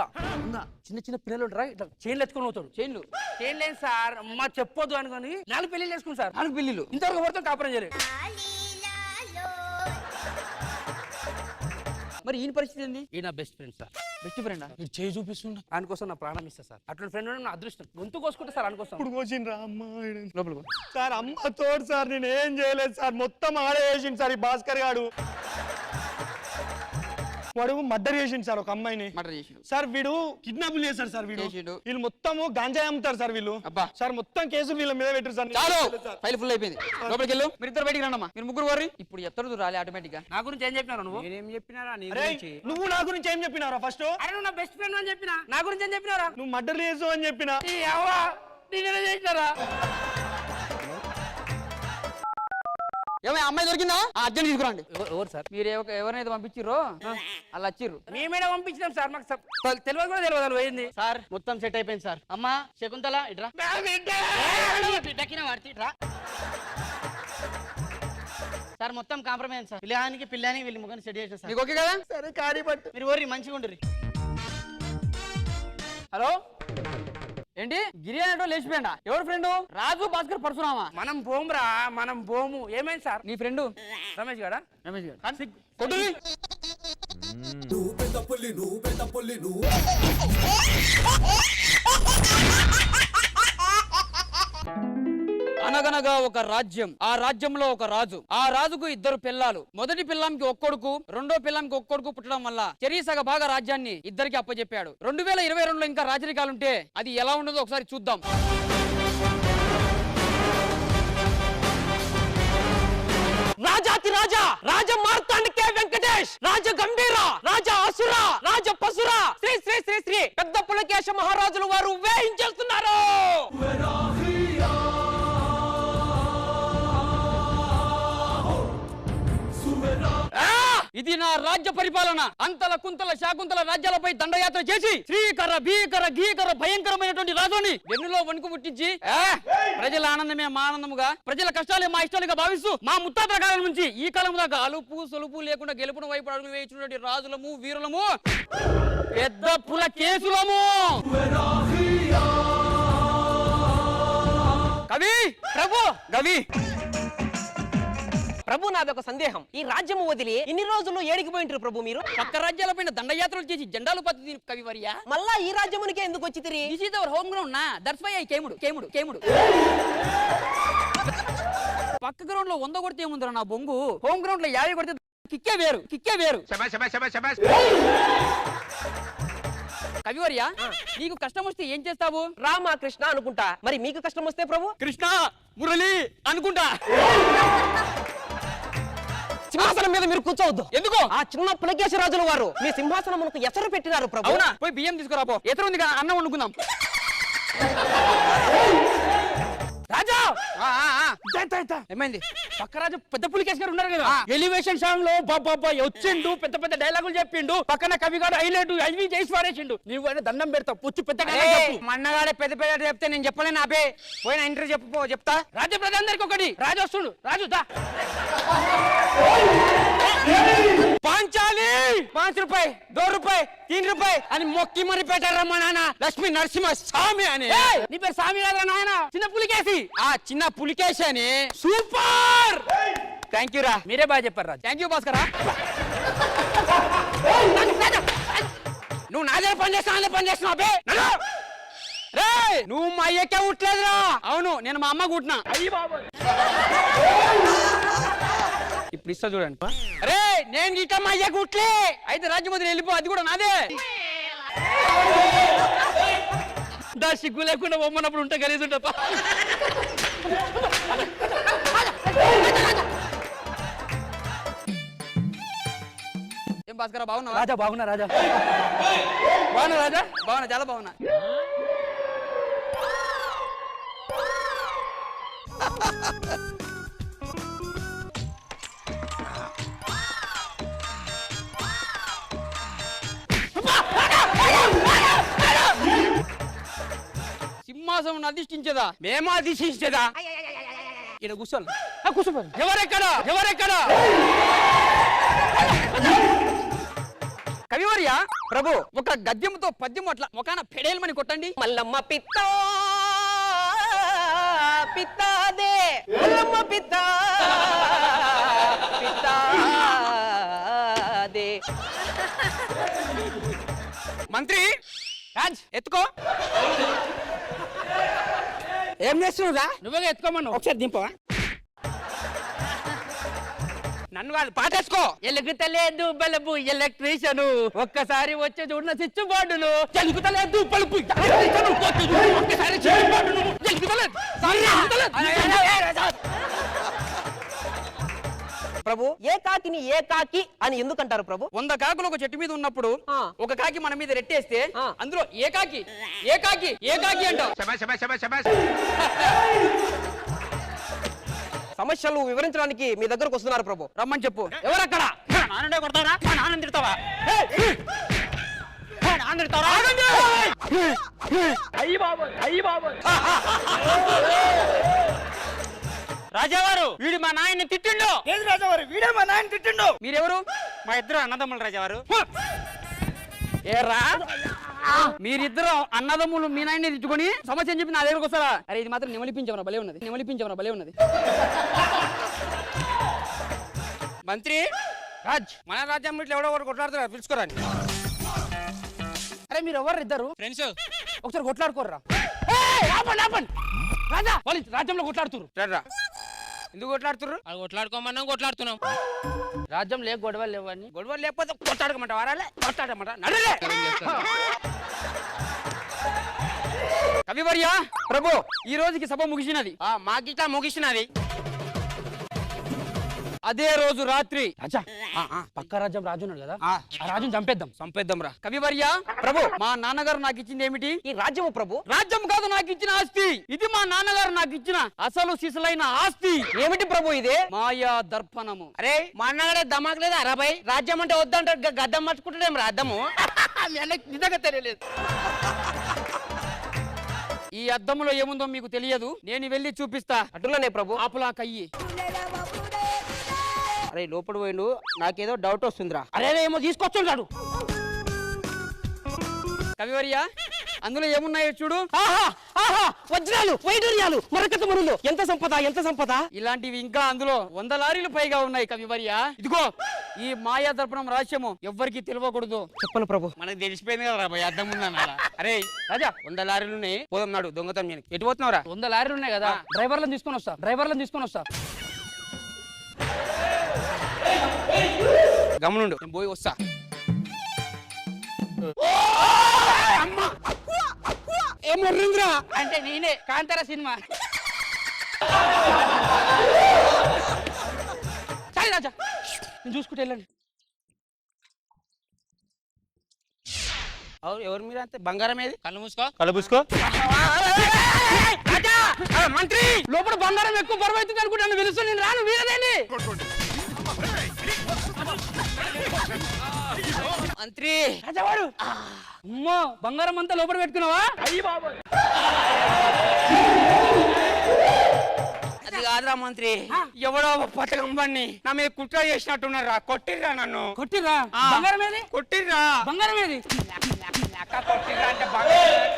[SPEAKER 4] చిన్న పిల్లలు ఉంటారా ఇట్లా చైన్లు ఎత్తుకొని పోతాడు.
[SPEAKER 3] చైన్లు
[SPEAKER 4] చైన్ లేదు సార్, అమ్మ చెప్పొద్దు అనుకుని 4 పెళ్లిళ్ళు వేసుకుని సార్.
[SPEAKER 3] 4 పెళ్లిళ్ళు
[SPEAKER 4] ఇంతవరకు పడుతుంది కాపురం చేయలేదు.
[SPEAKER 3] మరి ఈయన పరిస్థితి ఏంది?
[SPEAKER 4] ఈ నా బెస్ట్ ఫ్రెండ్ సార్.
[SPEAKER 3] బెస్ట్ ఫ్రెండా?
[SPEAKER 2] చేయి చూపిస్తుండ.
[SPEAKER 4] దానికోసం నా ప్రాణం ఇస్తా సార్. అటువంటి ఫ్రెండ్ నా అదృష్టం. గొంతు కోసుకుంటా సార్ అనుకోసం.
[SPEAKER 2] ఇప్పుడు కోసిండ్రా అమ్మ.
[SPEAKER 3] లోపల పో.
[SPEAKER 2] సార్ అమ్మ తోడు సార్, నేను ఏం చేయలేదు సార్. మొత్తం ఆడే చేసిండు సార్ ఈ భాస్కర్ గాడు. వాడు మర్డర్ చేసిండు సార్ ఒక అమ్మాయిని.
[SPEAKER 3] మర్డర్ చేసిండు
[SPEAKER 2] సార్. వీడు కిడ్నాపులు చేశారు సార్.
[SPEAKER 3] చేసిండు.
[SPEAKER 2] వీళ్ళు మొత్తము గాంజాయి అమ్ముతారు సార్ వీళ్ళు.
[SPEAKER 3] అబ్బా
[SPEAKER 2] సార్ మొత్తం కేసులు వీళ్ళ మీద పెట్టారు సార్.
[SPEAKER 3] చాలు, ఫైల్ ఫుల్ అయిపోయింది. లోపలికి వెళ్ళు. మీరు ఇద్దరు బయటికి రండమ్మా. మీరు ముగ్గురు వర్రి. ఇప్పుడు ఎత్తడు రాలే ఆటోమేటిక్ గా.
[SPEAKER 4] నా గురించి ఏం చెప్పినారు నువ్వు?
[SPEAKER 1] నేనేం చెప్పినారా నీ
[SPEAKER 2] అరే,
[SPEAKER 1] గురించి?
[SPEAKER 2] నువ్వు నా గురించి ఏం చెప్పినారా ఫస్ట్?
[SPEAKER 4] అరే నువ్వు నా బెస్ట్ ఫ్రెండ్ అని చెప్పినా. నా గురించి ఏం చెప్పినారా?
[SPEAKER 2] నువ్వు మర్డర్ చేసావు అని చెప్పినా.
[SPEAKER 4] నేనే చేసినారా?
[SPEAKER 3] ఏమైనా అమ్మాయి దొరికిందా? అర్జెంట్ తీసుకురండి.
[SPEAKER 4] ఎవరు సార్?
[SPEAKER 3] మీరు ఎవరినైతే పంపించిర్రో అలా వచ్చిర్రు.
[SPEAKER 4] మేమేడా పంపించినాం సార్. మాకు తెలియదు కూడా తెలియదు పోయింది
[SPEAKER 3] సార్. మొత్తం సెట్ అయిపోయింది సార్. అమ్మా శకుంతల ఇట్రా.
[SPEAKER 4] సార్ మొత్తం కాంప్రమైజ్ సార్. పిల్లానికి వీళ్ళు ముగ్గురు సెట్ చేసిన సార్.
[SPEAKER 3] నీకు ఓకే కదా?
[SPEAKER 4] సరే కారీ పట్టు మీరు ఓరి మంచిగా ఉండరు.
[SPEAKER 3] హలో ఏంటి గిరి అనేటో లేచిపోయిందా? ఎవరు ఫ్రెండ్? రాజు భాస్కర్ పరశురామా?
[SPEAKER 1] మనం బోమ్రా, మనం బోము. ఏమైంది సార్?
[SPEAKER 3] నీ ఫ్రెండ్
[SPEAKER 1] రమేష్ గారా?
[SPEAKER 3] రమేష్ గారు
[SPEAKER 1] కొట్టుది.
[SPEAKER 5] నువ్వు పెద్ద పుల్లి నువ్వు పెద్ద పుల్లి నువ్వు
[SPEAKER 3] అనగనగా ఒక రాజ్యం, ఆ రాజ్యంలో ఒక రాజు, ఆ రాజుకు 2 పిల్లాలు. మొదటి పిల్లంకి ఒక్కొడుకు, రెండో పిల్లంకి ఒక్కొడుకు పుట్టడం వల్ల చెరీసగ భాగ రాజ్యాన్ని ఇద్దరికి అప్పచెప్పాడు. 2022లో ఇంకా రాజరికాలుంటే అది ఎలా ఉండదో ఒకసారి చూద్దాం.
[SPEAKER 4] రాజాతి రాజా, రాజ మార్తాండికే వెంకటేష్, రాజ గంభీర, రాజ అసుర, రాజ పసుర, శ్రీ శ్రీ శ్రీ శ్రీ పెద్ద పులకేశ మహారాజులు వారు వేయించేస్తున్నారు.
[SPEAKER 3] ఇది నా రాజ్య పరిపాలన. అంతల కుంతల శాకుంతల రాజ్యాలపై దండయాత్ర చేసి శ్రీకర భీకర గీకర భయంకరమైనటువంటి రాజుని వెన్నులో వణుకు పుట్టించి ప్రజల ఆనందమే మా ఆనందముగా, ప్రజల కష్టాలే మా ఇష్టాలుగా భావిస్తూ మా ముత్తాతల కాలం నుంచి ఈ కాలం దాకా అలుపు సొలుపు లేకుండా గెలుపున వైపు అడుగులు వేయించినటువంటి రాజులము, వీరులము, పెద్ద పుల కేసులము. కవి
[SPEAKER 4] ప్రభు
[SPEAKER 3] కవి
[SPEAKER 4] ప్రభు నాదొక సందేహం. ఈ రాజ్యము వదిలి ఇన్ని రోజులు ఏడికి పోయింటారు ప్రభు మీరు?
[SPEAKER 3] పక్క రాజ్యాలపైన దండయాత్రలు చేసి జెండాలు పత్తి కవివర్యా.
[SPEAKER 4] మళ్ళా ఈ రాజ్యమునికే ఎందుకు వచ్చి తిరిగి?
[SPEAKER 3] This is our home ground నా. దట్స్ వై ఐ కేముడు. పక్క గ్రౌండ్ లో 100 కొడితే ఏముందిరా నా బొంగు. హోమ్ గ్రౌండ్ లో 50 కొడితే కిక్కే వేరు. కవివర్య నీకు కష్టం వస్తే ఏం చేస్తావు?
[SPEAKER 4] రామా కృష్ణ అనుకుంటా. మరి మీకు కష్టం వస్తే ప్రభు?
[SPEAKER 3] కృష్ణ మురళి అనుకుంటా.
[SPEAKER 4] సింహాసనం మీద మీరు కూర్చోవద్దు.
[SPEAKER 3] ఎందుకు?
[SPEAKER 4] ఆ చిన్న పులకేశరాజుల వారు మీ సింహాసనమునకు ఎసరు పెట్టినారు ప్రభు.
[SPEAKER 3] అవునా? పోయి బియ్యం తీసుకురా పో. ఎదురు ఉంది కదా, అన్నం వండుకుందాం. రాజా ఏమైంది? పక్క రాజు పెద్ద పులికేశ్ గారు ఉన్నారు కదా, ఎలివేషన్ సాంగ్ లో బాబా వచ్చిండు, పెద్ద పెద్ద డైలాగులు చెప్పిండు. పక్కన కవి గారు హైలైట్ అవి చేసి పారేసిండు. నువ్వు అయినా దండం పెడతావు, పుచ్చు పెద్ద
[SPEAKER 1] మన్నగాడే పెద్ద పెద్ద చెప్తే నేను చెప్పలేను. అబే పోయిన ఇంటర్వ్యూ చెప్తా.
[SPEAKER 3] రాజ్య ప్రధానికి ఒకటి. రాజు వస్తుడు. రాజు దా.
[SPEAKER 1] పాంచాలి 5 రూపాయి 2 రూపాయి 3 రూపాయి అని మొక్కి మరి పెట్టారా మా నాన్న. లక్ష్మీ నరసింహ స్వామి అని.
[SPEAKER 3] నీ పేరు స్వామి కాదురా నాయన, చిన్న పులికేసి.
[SPEAKER 1] ఆ చిన్న పులికేశ్ అని. సూపర్, థ్యాంక్ యూ రా.
[SPEAKER 3] మీరే బాగా చెప్పారు రాజు. Thank you భాస్కరా.
[SPEAKER 1] నువ్వు నా దగ్గర పని చేస్తావు, నా దగ్గర పని చేస్తున్నావు. అబ్బే నువ్వు మా అయ్యకే ఉట్లేదురా.
[SPEAKER 3] అవును, నేను మా అమ్మ కుట్టినా.
[SPEAKER 1] ఇప్పుడు ఇస్తా చూడండి.
[SPEAKER 3] అరే నేను ఇక మా అయ్యకు ఉట్లే. అయితే రాజ్యం వదిలి వెళ్ళిపో, అది కూడా నాదే. దా సిగ్గు లేకుండా బొమ్మనప్పుడు ఉంటే కలిసి ఉంటా. ఏం భాస్కర బాగున్నా?
[SPEAKER 4] రాజా బాగున్నా. రాజా
[SPEAKER 3] బాగున్నా. రాజా బాగున్నా, చాలా బాగున్నా. సింహాసనం అధిష్ఠించదా?
[SPEAKER 1] మేము అధిష్ఠించేదా?
[SPEAKER 3] ఇక్కడ కూర్చోాలి.
[SPEAKER 1] కూర్చోపోయి. ఎవరెక్కడ?
[SPEAKER 3] కవివర్య ప్రభు ఒక గద్యముతో పద్యం అట్లా ఒకన పెడేలమని కొట్టండి.
[SPEAKER 4] మల్లమ్మ పిత్తా పిత్తాదే, మల్లమ్మ పిత్తా పిత్తాదే.
[SPEAKER 1] మంత్రి రాజ్ ఎత్తుకో. ఏం చేస్తున్నావురా?
[SPEAKER 3] నువ్వే ఎత్తుకోమను.
[SPEAKER 1] ఒకసారి దింపవా? నన్ను కాదు, పాటేసుకో.
[SPEAKER 3] ఎలుగుతలేదు బలబు ఎలక్ట్రీషియను, ఒక్కసారి వచ్చే చూడిన స్విచ్ బోర్డును. ఎలుగుతలేదు బల్బు ఎలక్ట్రీషియను, ఒక్కసారి స్విచ్ బోర్డును. ఎలుగుతలేదు.
[SPEAKER 4] ప్రభు ఏకాకిని ఏకాకి అని ఎందుకంటారు ప్రభు?
[SPEAKER 3] 100 కాకులు ఒక చెట్టు మీద ఉన్నప్పుడు ఒక కాకి మన మీద రెట్టేస్తే అందులో ఏకాకి అంటావు.
[SPEAKER 4] సమస్యలు వివరించడానికి మీ దగ్గరకు వస్తున్నారు ప్రభు.
[SPEAKER 3] రమ్మని చెప్పు.
[SPEAKER 1] ఎవరక్కడ?
[SPEAKER 3] నాన్నే కొడతారా? నాన్న తిడతావా?
[SPEAKER 1] రాజావారు వీడు మా నాయన్ని తిట్టిండు.
[SPEAKER 2] ఏది రాజావారు వీడే మా నాయన తిట్టిండు.
[SPEAKER 3] మీరెవరు?
[SPEAKER 1] మా ఇద్దరు అన్నదమ్ములు రాజావారు.
[SPEAKER 3] ఏరా మీరిద్దరు అన్నదమ్ములు మీ నాయన్ని తిట్టుకొని సమస్య చెప్పి నా దగ్గరకు వస్తారా? అరే ఇది మాత్రం నిమలిపించమరా భలే ఉన్నది.
[SPEAKER 1] మంత్రి
[SPEAKER 3] రాజ్
[SPEAKER 1] మన రాజ్యం ఇట్లా ఎవడో ఒకటి కొట్లాడుతున్నారు, పిలుచుకోరాని.
[SPEAKER 3] అరే మీరు ఎవరు ఇద్దరు
[SPEAKER 8] ఫ్రెండ్స్
[SPEAKER 3] ఒకసారి కొట్లాడుకోర్రా. ఆపండి రాజా వాళ్ళు రాజ్యంలో కొట్లాడుతున్నారు.
[SPEAKER 1] రా ఎందుకు కొట్లాడుతున్నారు?
[SPEAKER 8] అది కొట్లాడుకోమన్నాం, కొట్లాడుతున్నాం.
[SPEAKER 3] రాజ్యం లేక గొడవలు లేవని.
[SPEAKER 1] గొడవ లేకపోతే కొట్లాడకమంట వారాలే కొట్లాడమంట నడలే.
[SPEAKER 3] కవివర్య ప్రభు ఈ రోజుకి సభ ముగిసినది.
[SPEAKER 1] మాకిట్లా ముగిసినది.
[SPEAKER 3] అదే రోజు రాత్రి రాజా పక్క రాజ్యం రాజు ఉన్నాడు కదా, ఆ రాజుని చంపేద్దాం రా. కవివర్య ప్రభు మా నాన్నగారు నాకు ఇచ్చింది ఏమిటి?
[SPEAKER 4] ఈ రాజ్యము ప్రభు.
[SPEAKER 3] రాజ్యం కాదు నాకు ఇచ్చిన ఆస్తి. ఇది మా నాన్నగారు నాకు ఇచ్చిన అసలు సిసలైన ఆస్తి.
[SPEAKER 4] ఏమిటి ప్రభు ఇదే?
[SPEAKER 3] మాయా దర్పణము.
[SPEAKER 1] అరే మా అన్నగాడే దమాక్ లేదా అరబై? రాజ్యం అంటే వద్దంటాడు, గద్దం మర్చుకుంటాడేం రాద్దాము. నిజంగా తెలియలేదు.
[SPEAKER 3] ఈ అద్దంలో ఏముందో మీకు తెలియదు, నేను వెళ్ళి చూపిస్తా.
[SPEAKER 4] అటులనే ప్రభు.
[SPEAKER 3] ఆపులా కయ్యి.
[SPEAKER 1] అరే లోపల పోయిండు, నాకేదో డౌట్ వస్తుందిరా.
[SPEAKER 4] అరే ఏమో తీసుకొచ్చుంటాడు.
[SPEAKER 3] కవివర్య అందులో ఏమున్నాయో చూడు.
[SPEAKER 4] వజ్రాలు, వైడూర్యాలు, మరకత మరులు. ఎంత సంపద.
[SPEAKER 3] ఇలాంటివి ఇంకా అందులో 100 లారీలు పైగా ఉన్నాయి కవివర్య. ఇదిగో ఈ మాయా దర్పణం రహస్యము ఎవ్వరికి తెలియకూడదు.
[SPEAKER 4] చెప్పను ప్రభు.
[SPEAKER 1] మనకు తెలిసిపోయింది కదా రాబోయే అద్దం ఉందన్న. అరే రాజా 100 లారీలున్నాయి, పోదాం నాడు దొంగతనం చేయడానికి. ఎటు పోతున్నావురా?
[SPEAKER 3] 100 లారీలు ఉన్నాయి కదా, డ్రైవర్లను తీసుకొని వస్తా.
[SPEAKER 1] గమనుండు, నేను పోయి వస్తా.
[SPEAKER 3] ఏమర్రింద్రా అంటే నేనే కాంతార సినిమా. సరే రాజా నేను చూసుకుంటే వెళ్ళండి.
[SPEAKER 1] అవును ఎవరు మీరు అంతే? బంగారం ఏది?
[SPEAKER 8] కళ్ళు మూసుకో.
[SPEAKER 2] కళ్ళు పూసుకో.
[SPEAKER 3] మంత్రి లోపల బంగారం ఎక్కువ బరువు అవుతుంది అనుకుంటే నన్ను పిలుస్తూ నేను రాను. వీరదేని
[SPEAKER 1] మంత్రి
[SPEAKER 3] రాజావారు. అమ్మో బంగారం అంతా లోపల పెట్టుకున్నావా?
[SPEAKER 1] అది కాదురా మంత్రి, ఎవడో పథకం బండి నా మీద కుట్ర చేసినట్టున్నారా. కొట్టిర్రా నన్ను.
[SPEAKER 3] కొట్టిర్రా? బంగారం ఏది?
[SPEAKER 1] కొట్టిర్రా.
[SPEAKER 3] బంగారం ఏది?
[SPEAKER 1] కొట్టిర్రా అంటే బంగారం.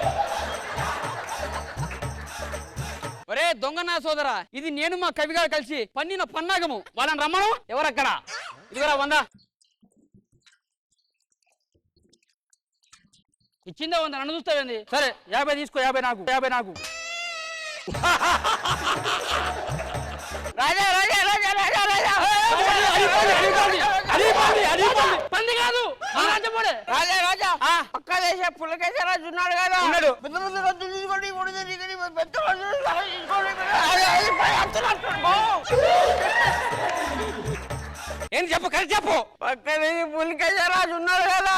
[SPEAKER 3] ఒరే దొంగ నా సోదరా, ఇది నేను మా కవి గారు కలిసి పన్నిన పన్నాగము. వాళ్ళని రమ్మను. ఎవరక్కడ? ఇదిగోరా 100. ఇచ్చిందే 100, నన్ను చూస్తావేంది? సరే 50 తీసుకో. 50 నాకు.
[SPEAKER 1] రాజా రాజా రాజా రాజా రాజా
[SPEAKER 3] పంది కాదు
[SPEAKER 1] రాజా రాజా పక్క దేశ పులకేశ్వరరాజు ఉన్నాడు కదా,
[SPEAKER 3] ఉన్నాడు.
[SPEAKER 1] ఏం చెప్పు, కలిసి చెప్పు. పక్క దేశ పులకేశ్వరరాజు ఉన్నాడు కదా,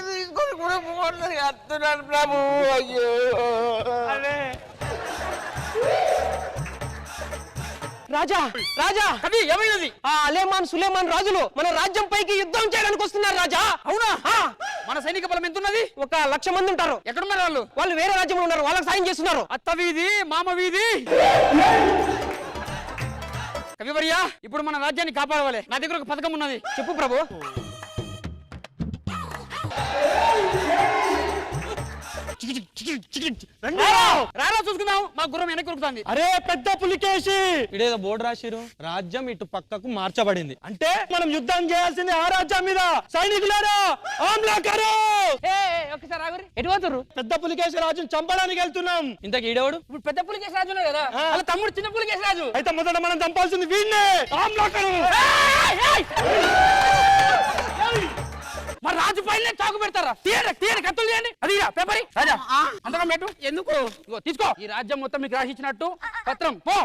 [SPEAKER 1] తీసుకొని కూడా వస్తున్నాను ప్రభు. అయ్యో
[SPEAKER 4] రాజా
[SPEAKER 3] కవి ఏమైనది?
[SPEAKER 4] అలేమాన్ సులేమాన్ రాజులు మన రాజ్యం పైకి యుద్ధం చేయడానికి వస్తున్నారు రాజా.
[SPEAKER 3] అవునా? మన సైనిక బలం ఎంత ఉన్నది?
[SPEAKER 4] 1,00,000 మంది ఉంటారు.
[SPEAKER 3] ఎక్కడున్నారు
[SPEAKER 4] వాళ్ళు వేరే రాజ్యంలో ఉన్నారు, వాళ్ళకి సాయం చేస్తున్నారు.
[SPEAKER 3] అత్త వీధి మామ వీధి. కవివర్య ఇప్పుడు మన రాజ్యాన్ని కాపాడవాలి. నా దగ్గర ఒక పథకం ఉన్నది.
[SPEAKER 4] చెప్పు ప్రభు.
[SPEAKER 3] రారా చూసుకుందాం. మా గుర్రం వెనక్కి ఉరుకుతుంది.
[SPEAKER 2] అరే పెద్ద పులికేసి, ఇడేదో బోర్డు రాసిరు. రాజ్యం ఇటు పక్కకు మార్చబడింది. అంటే మనం యుద్ధం చేయాల్సింది ఆ రాజ్యం మీద. సైనికులారా ఆమ్లా కరో.
[SPEAKER 3] ఒకసారి ఆగురి. ఎటు పోతుర్రు?
[SPEAKER 2] పెద్ద పులికేసి రాజుని చంపడానికి వెళ్తున్నాం. ఇంతకు ఈడేవాడు?
[SPEAKER 3] ఇప్పుడు పెద్ద పులికేసి రాజు ఉన్నాయి కదా, వాళ్ళ తమ్ముడు చిన్న పులికేసి రాజు.
[SPEAKER 2] అయితే మొదట మనం చంపాల్సింది వీడినే. ఆమ్లా కరో.
[SPEAKER 3] మరి రాజు పైన చాకు పెడతారా? తీయండి కత్తులు తీయండి. అది పేపర్ రాజా అంతకం పెట్టు. ఎందుకు? తీసుకో. ఈ రాజ్యం మొత్తం మీకు రాసి ఇచ్చినట్టు పత్రం. పో.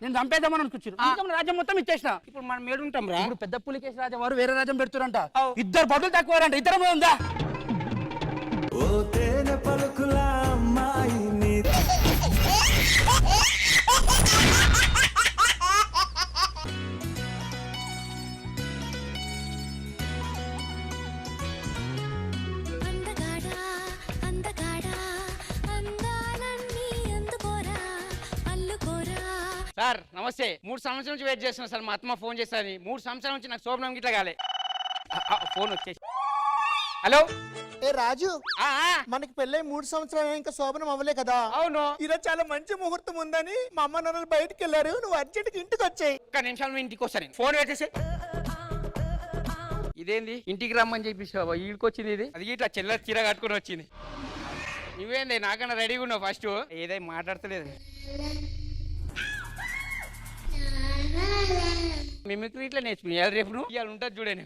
[SPEAKER 3] నేను చంపేద్దామని అనుకొచ్చాను. రాజ్యం మొత్తం ఇచ్చేసిన.
[SPEAKER 1] ఇప్పుడు మనం ఏడుంటాం రా.
[SPEAKER 3] ఇప్పుడు పెద్ద పులికేసి రాజా వారు వేరే రాజ్యం పెడుతురంట. 2 బదులు తక్కువ. ఇద్దరు ఉందా?
[SPEAKER 5] ఓ తేనె పలుకుల అమ్మాయిని
[SPEAKER 10] అందగాడా అందగాడా అందాల
[SPEAKER 1] సార్ నమస్తే 3 సంవత్సరాల నుంచి వెయిట్ చేస్తున్నా సార్. మా అత్తమ్మ ఫోన్ చేస్తాను. 3 సంవత్సరాల నుంచి నాకు శోభనం గిట్లా కాలే. ఫోన్ వచ్చేసి. హలో
[SPEAKER 7] ఏ రాజు,
[SPEAKER 1] ఆ, ఆ,
[SPEAKER 7] మనకి పెళ్ళై 3 సంవత్సరాలు ఇంకా శోభనం అవ్వలే కదా.
[SPEAKER 1] అవును.
[SPEAKER 7] ఈరోజు చాలా మంచి ముహూర్తం ఉందని మా అమ్మ నాన్నలు బయటికి వెళ్ళారు. నువ్వు అర్జెంట్కి ఇంటికి వచ్చాయి.
[SPEAKER 1] ఒక్క నిమిషాలు మీ ఇంటికి వస్తాను. ఫోన్ పెట్టేసి. ఇదేంది ఇంటికి రమ్మని చెప్పేసావా? ఈడికి వచ్చింది ఇది. అది ఇట్లా చెల్ల చీర కట్టుకుని వచ్చింది. నువ్వేంది నాకన్నా రెడీగా ఉన్నావు? ఫస్ట్ ఏదై మాట్లాడతలేదు. మిమిక్రీ ఇట్లా నేర్చుకుని రేపు నువ్వు ఇవాళ ఉంటుంది చూడండి.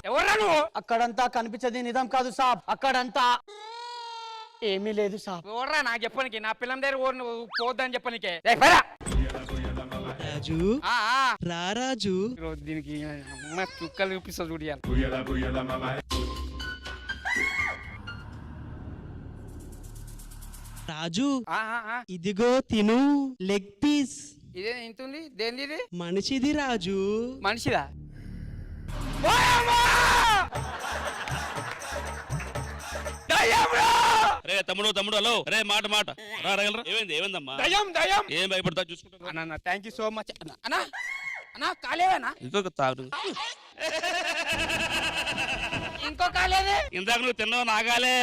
[SPEAKER 1] ఎవర్రా నువ్వు?
[SPEAKER 2] అక్కడంతా కనిపించేది నిజం కాదు సాబ్. అక్కడంతా ఏమీ లేదు సాబ్.
[SPEAKER 1] ఎవర్రా నాకు చెప్పనికి? నా పిల్లం దగ్గర పోద్దని చెప్పనికే.
[SPEAKER 7] రాజు
[SPEAKER 1] ఆ, ఆ.
[SPEAKER 7] రా రాజు.
[SPEAKER 1] ఈరోజు దీనికి అమ్మ చుక్కలు చూపిస్తా చూడియాలి.
[SPEAKER 7] రాజు
[SPEAKER 1] ఆ, ఆ, ఆ.
[SPEAKER 7] ఇదిగో తిను లెగ్ పీస్.
[SPEAKER 1] ఇదే ఇంత ఉంది. దేనిది ఇది?
[SPEAKER 7] మనిషిది రాజు.
[SPEAKER 1] మనిషిదా?
[SPEAKER 8] రే తమ్ముడు తమ్ముడు హలో రే మాట మాట రాగలరా ఏమైందమ్మా
[SPEAKER 1] దయ్యం దయ్యం.
[SPEAKER 8] ఏం భయపడతా చూసుకుంటా
[SPEAKER 1] అన్న థ్యాంక్ యూ సో మచ్ అన్నా. అన్నా కాలేవనా?
[SPEAKER 8] ఇంకొక తాగు
[SPEAKER 1] ఇంకో కాలేదే.
[SPEAKER 8] ఇందాక నువ్వు తిన్నావు నాగాలే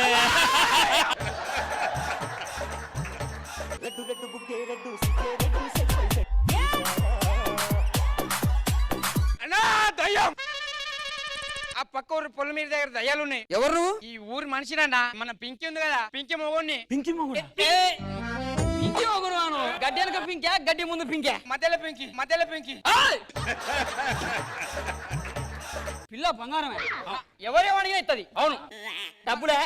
[SPEAKER 1] అన్నా దయ్యం. ఆ పక్క ఊరు పొలం మీద దగ్గర దయ్యాలు ఉన్నాయి.
[SPEAKER 3] ఎవరు నువ్వు?
[SPEAKER 1] ఈ ఊరి మనిషినన్నా. మన పింకి ఉంది కదా, పింకి మొగోడిని.
[SPEAKER 2] పింకి మొగుడా?
[SPEAKER 3] పింకి ఒకరు గడ్డి వెనక పింకా, గడ్డి ముందు పింకా?
[SPEAKER 1] మధ్యలో పింకి, మధ్యలో పింకి.
[SPEAKER 3] పిల్ల బంగారమే.
[SPEAKER 1] ఎవరేమడిగా ఇస్తుంది.
[SPEAKER 3] అవును. డబ్బులే.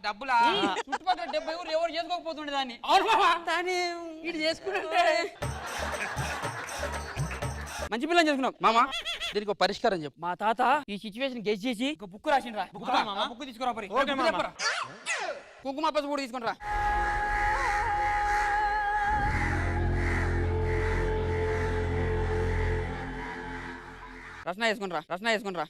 [SPEAKER 1] డబ్బులా?
[SPEAKER 3] చుట్టుపక్కల 70 ఊరు ఎవరు చేసుకోకపోతుండే దాన్ని. దాన్ని ఇటు చేసుకుంటే మంచి పిల్లని చేసుకున్నాం మామ. దీనికి ఒక పరిష్కారం చెప్పు. మా తాత ఈ సిచ్యువేషన్ గెస్ చేసి ఒక బుక్ రాసిండ్రా. బుక్ తీసుకురా పరి.
[SPEAKER 2] ఓకే మామ.
[SPEAKER 3] చెప్పరా. కుంకుమ పసుపు కూడా తీసుకుని రా. రచన వేసుకుని రా. రచన వేసుకుని రా.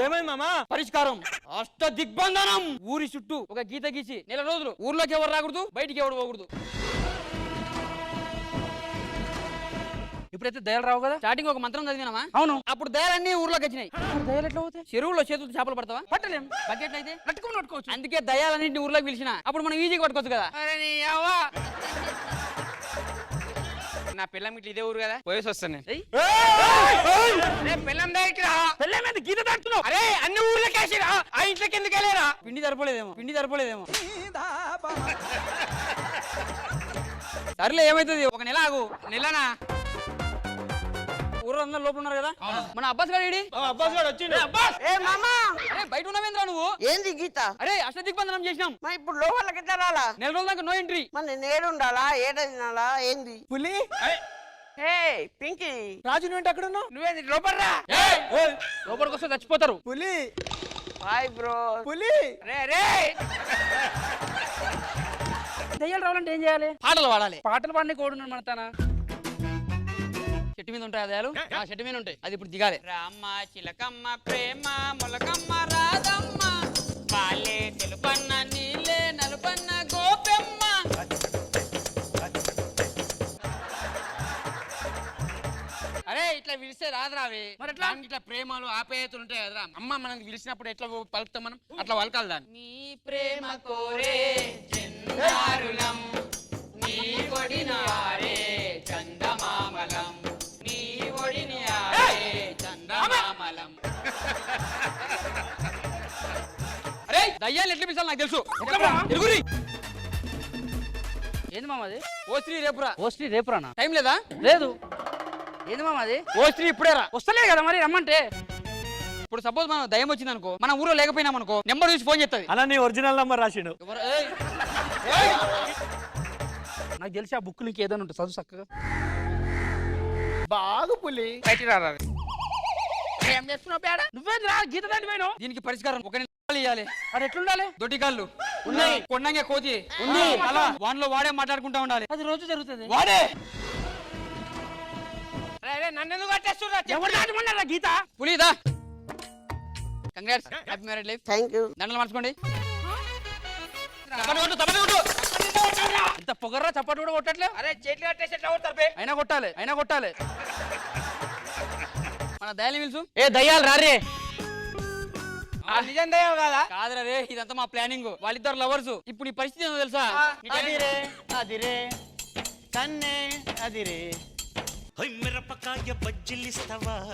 [SPEAKER 2] ఏమైంది మామా?
[SPEAKER 3] పరిష్కారం అష్ట దిగ్బంధనం. ఊరి చుట్టూ ఒక గీత గీసి 4 రోజులు ఊర్లోకి ఎవరు రాకూడదు, బయటికి ఎవరు పోకూడదు. ఇప్పుడైతే దయాలు రావు కదా. స్టార్టింగ్ ఒక మంత్రం చదివినామా? అవును. అప్పుడు దయాలన్నీ ఊర్లోకి వచ్చినాయి. దయాలు ఎట్లా అవుతాయి? చెరువులో చేతులతో చేపలు పడతావా? పట్టలేం. బకెట్లు అయితే పట్టుకోవచ్చు. అందుకే దయాలన్నింటినీ ఊర్లోకి పిలిచిన. అప్పుడు మనం ఈజీగా పట్టుకోవచ్చు కదా.
[SPEAKER 1] నా పిల్లం ఇట్లా ఇదే ఊరు కదా, పోయేసి వస్తాను. పిల్లం
[SPEAKER 2] పెళ్ళేమైంది? గీత దాటుతున్నావు.
[SPEAKER 1] అరే అన్ని ఊర్లకి వేసిరా, ఆ ఇంట్లోకి ఎందుకు వెళ్ళారా?
[SPEAKER 3] పిండి సరిపోలేదేమో. సర్లే ఏమైతుంది, ఒక నెల ఆగు.
[SPEAKER 1] నెలనా?
[SPEAKER 3] ఊరు అందరూ లోపల ఉన్నారు కదా. మన అబ్బాస్ గారు ఏడి?
[SPEAKER 2] అబ్బాస్ గారు వచ్చిండు.
[SPEAKER 9] ఏ మామా,
[SPEAKER 3] అరే బయట ఉన్నావేంద్రా నువ్వు?
[SPEAKER 9] ఏంది గీత?
[SPEAKER 3] అరే అష్ట దిగ్బంధనం చేసినాం.
[SPEAKER 9] మా ఇప్పుడు లోపలికి ఎట్లా రాలా?
[SPEAKER 3] 4 రోజుల దాకా నో ఎంట్రీ.
[SPEAKER 9] మన నేడు ఉండాలా, ఏడ తినాలా, ఏంది?
[SPEAKER 7] పులి.
[SPEAKER 9] హే పింకీ,
[SPEAKER 7] రాజు నువ్వు అక్కడ ఉన్నావు.
[SPEAKER 1] నువ్వేది లోపలరా?
[SPEAKER 3] లోపలికి వస్తే చచ్చిపోతారు.
[SPEAKER 7] పులి.
[SPEAKER 9] Hi bro.
[SPEAKER 7] పులి.
[SPEAKER 1] రే రే
[SPEAKER 3] దయ్యాలు రావాలంటే ఏం చేయాలి? పాటలు పాడాలి. పాటలు పాడిన కోడున్నాడు మన తన. చెట్టు మీద ఉంటాయి దయాలు. ఆ చెట్టు మీద ఉంటాయి. అది ఇప్పుడు దిగాలి.
[SPEAKER 1] రామ్మ చిలకమ్మ ప్రేమ మొలకమ్మ రాధమ్మ పాలే తెలుపన్న నీలే నలుపన్న గోపెమ్మ. అరే ఇట్లా పిలిస్తే రాదురావి. మరి ఎట్లా? ఇట్లా ప్రేమలు ఆప్యాయతలు ఉంటాయి కదరా. అమ్మ మనం పిలిచినప్పుడు ఎట్లా పలుకుతాం మనం? అట్లా పలకాలి దాన్ని. నీ ప్రేమ కోరే జెండారులం, నీ ఒడిని ఆరే చందమామలం, నీ ఒడిని ఆరే చందమామలం.
[SPEAKER 3] అరే దయ్యాలు ఎట్లా పిలిచాలి నాకు తెలుసు. ఎరుగురి. ఏంది మామ అది? ఓ3 రేపురా. ఓ3 రేపురానా? టైం లేదా? లేదు. ఏంది మామ అది? ఓ3 ఇప్పుడే రా. వస్తలేదు కదా మరి రమ్మంటే. ఇప్పుడు సపోజ్ మనం దయ్యం వచ్చింది అనుకో, మన ఊర్లో లేకపోయినాం అనుకో, నెంబర్ చూసి ఫోన్ చేస్తుంది.
[SPEAKER 2] అలా నీ ఒరిజినల్ నంబర్ రాసిండు.
[SPEAKER 3] నాకు తెలిసి ఆ బుక్ నీకు ఏదైనా ఉంటుంది, చదువు చక్కగా.
[SPEAKER 7] బాగు పులి.
[SPEAKER 1] బయటికి రారావి. ఏం చేస్తున్నావు పేడ?
[SPEAKER 3] నువ్వేంద్రా గీత దాటి పోయినావు. దీనికి పరిష్కారం ఒక నెల ఇవ్వాలి. అది ఎట్లుండాలి? దొడ్డి కాళ్ళు ఉన్నాయి. కొండంగే కోతి
[SPEAKER 4] ఉంది.
[SPEAKER 3] అలా వాన్లో వాడే మాట్లాడుకుంటా ఉండాలి.
[SPEAKER 4] అది రోజు జరుగుతుంది.
[SPEAKER 3] వాడే
[SPEAKER 1] నన్ను ఎందుకు కట్టేస్తున్నా
[SPEAKER 4] ఎవరు దాటమన్నారా గీత?
[SPEAKER 3] పులిదా. Congrats, happy married life.
[SPEAKER 9] Thank you.
[SPEAKER 3] దండలు మార్చుకోండి. ఇంత పొగర్రా, చప్పట్లు కూడా కొట్టట్లే.
[SPEAKER 1] అరే చేతులు కట్టేసి ఎట్లా కొడతారు బే?
[SPEAKER 3] అయినా కొట్టాలి. మన దయాలి మిల్సు
[SPEAKER 4] ఏ దయ్యాలు రారే.
[SPEAKER 1] నిజం దయ్యం కదా?
[SPEAKER 3] కాదురా రే, ఇదంతా మా ప్లానింగ్. వాళ్ళిద్దరు లవర్స్. ఇప్పుడు ఈ పరిస్థితి ఏందో తెలుసా?
[SPEAKER 2] అదిరే కన్నే అదిరే
[SPEAKER 5] మిరపకాయ బజ్జిలిస్తావా